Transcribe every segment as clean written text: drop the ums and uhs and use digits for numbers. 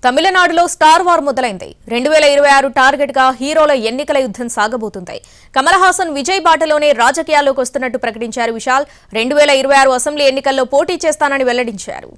తమిళనాడులో star war మొదలైంది. 2026 target గా హీరోల ఎన్నికల యుద్ధం సాగబోతుంది. కమల్ హాసన్ విజయ్ బాటలోనే రాజకీయాల్లోకి వస్తున్నట్టు ప్రకటించారు విశాల్. 2026 అసెంబ్లీ ఎన్నికల్లో పోటీ చేస్తానని వెల్లడించారు.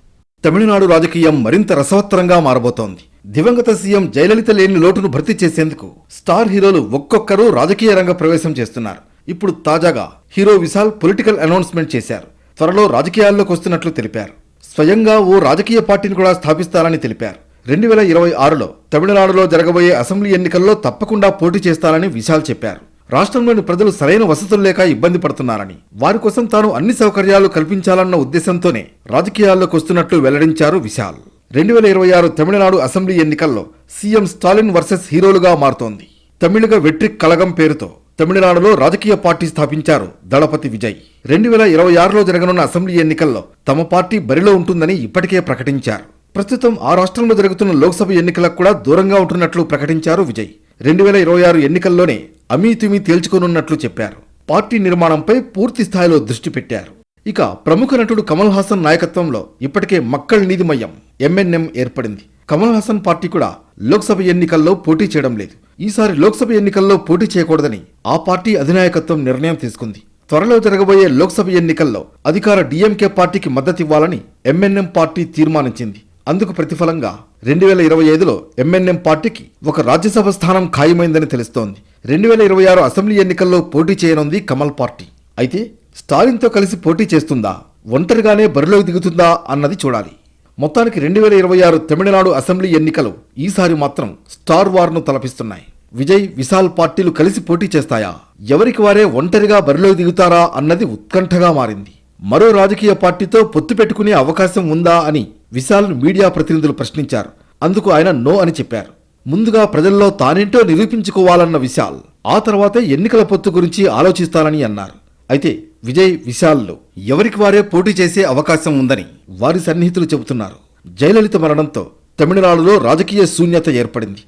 తమిళనాడు రాజకీయం మరింత రసవత్తరంగా మారబోతోంది. దివంగత సీఎం జయలలిత లేని లోటును భర్తీ చేసేందుకు స్టార్ హీరోలు ఒక్కొక్కరు రాజకీయ రంగ ప్రవేశం చేస్తున్నారు. ఇప్పుడు తాజాగా హీరో విశాల్ పొలిటికల్ అనౌన్స్మెంట్ చేశారు. త్వరలో రాజకీయాల్లోకి వస్తున్నట్లు తెలిపారు. స్వయంగా ఓ రాజకీయ పార్టీని కూడా స్థాపిస్తారని తెలిపారు. 2026లో తమిళనాడులో జరగబోయే అసెంబ్లీ ఎన్నికల్లో తప్పకుండా పోటీ చేస్తారని విశాల్ చెప్పారు. రాష్ట్రంలోని ప్రజలు సరైన వసతులు లేక ఇబ్బంది పడుతున్నారని, వారి కోసం తాను అన్ని సౌకర్యాలు కల్పించాలన్న ఉద్దేశంతోనే రాజకీయాల్లోకి వస్తున్నట్లు వెల్లడించారు విశాల్. 2026 తమిళనాడు అసెంబ్లీ ఎన్నికల్లో సీఎం స్టాలిన్ వర్సెస్ హీరోలుగా మారుతోంది. తమిళగ వెట్రిక్ కళగం పేరుతో తమిళనాడులో రాజకీయ పార్టీ స్థాపించారు దళపతి విజయ్. 2026లో జరగనున్న అసెంబ్లీ ఎన్నికల్లో తమ పార్టీ బరిలో ఉంటుందని ఇప్పటికే ప్రకటించారు. ప్రస్తుతం ఆ రాష్ట్రంలో జరుగుతున్న లోక్సభ ఎన్నికలకు కూడా దూరంగా ఉంటున్నట్లు ప్రకటించారు విజయ్. 2026 ఎన్నికల్లోనే అమీతుమీ తేల్చుకోనున్నట్లు చెప్పారు. పార్టీ నిర్మాణంపై పూర్తి స్థాయిలో దృష్టి పెట్టారు. ఇక ప్రముఖ నటుడు కమల్ హాసన్ నాయకత్వంలో ఇప్పటికే మక్కల్ నీదిమయ్యం MNM ఏర్పడింది. కమల్ హాసన్ పార్టీ కూడా లోక్సభ ఎన్నికల్లో పోటీ చేయడం లేదు. ఈసారి లోక్సభ ఎన్నికల్లో పోటీ చేయకూడదని ఆ పార్టీ అధినాయకత్వం నిర్ణయం తీసుకుంది. త్వరలో జరగబోయే లోక్సభ ఎన్నికల్లో అధికార DMK పార్టీకి మద్దతివ్వాలని MNM పార్టీ తీర్మానించింది. అందుకు ప్రతిఫలంగా 2025లో MNM పార్టీకి ఒక రాజ్యసభ స్థానం ఖాయమైందని తెలుస్తోంది. 2026 అసెంబ్లీ ఎన్నికల్లో పోటీ చేయనుంది కమల్ పార్టీ. అయితే స్టాలిన్తో కలిసి పోటీ చేస్తుందా, ఒంటరిగానే బరిలోకి దిగుతుందా అన్నది చూడాలి. మొత్తానికి 2026 తమిళనాడు అసెంబ్లీ ఎన్నికలు ఈసారి మాత్రం స్టార్ వార్ను తలపిస్తున్నాయి. విజయ్, విశాల్ పార్టీలు కలిసి పోటీ చేస్తాయా, ఎవరికి వారే ఒంటరిగా బరిలోకి దిగుతారా అన్నది ఉత్కంఠగా మారింది. మరో రాజకీయ పార్టీతో పొత్తు పెట్టుకునే అవకాశం ఉందా అని విశాల్ మీడియా ప్రతినిధులు ప్రశ్నించారు. అందుకు ఆయన నో అని చెప్పారు. ముందుగా ప్రజల్లో తానేంటో నిరూపించుకోవాలన్న విశాల్ ఆ తర్వాతే ఎన్నికల పొత్తు గురించి ఆలోచిస్తానని అన్నారు. అయితే విజయ్, విశాల్లో ఎవరికి వారే పోటీ చేసే అవకాశం ఉందని వారి సన్నిహితులు చెబుతున్నారు. జయలలిత మరణంతో తమిళనాడులో రాజకీయ శూన్యత ఏర్పడింది.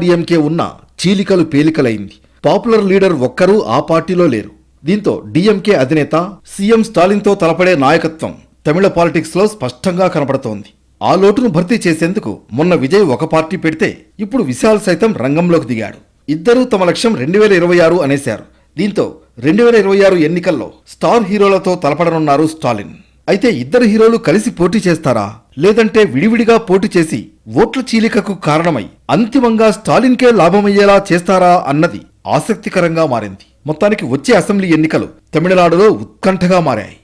DMK ఉన్న చీలికలు పేలికలైంది. పాపులర్ లీడర్ ఒక్కరూ ఆ పార్టీలో లేరు. దీంతో DMK అధినేత సీఎం స్టాలిన్తో తలపడే నాయకత్వం తమిళ పాలిటిక్స్ లో స్పష్టంగా కనపడుతోంది. ఆ లోటును భర్తీ చేసేందుకు మొన్న విజయ్ ఒక పార్టీ పెడితే ఇప్పుడు విశాల్ సైతం రంగంలోకి దిగాడు. ఇద్దరూ తమ లక్ష్యం 2026 అనేశారు. దీంతో 2026 ఎన్నికల్లో స్టార్ హీరోలతో తలపడనున్నారు స్టాలిన్. అయితే ఇద్దరు హీరోలు కలిసి పోటీ చేస్తారా, లేదంటే విడివిడిగా పోటీ చేసి ఓట్ల చీలికకు కారణమై అంతిమంగా స్టాలిన్కే లాభమయ్యేలా చేస్తారా అన్నది ఆసక్తికరంగా మారింది. మొత్తానికి వచ్చే అసెంబ్లీ ఎన్నికలు తమిళనాడులో ఉత్కంఠగా మారాయి.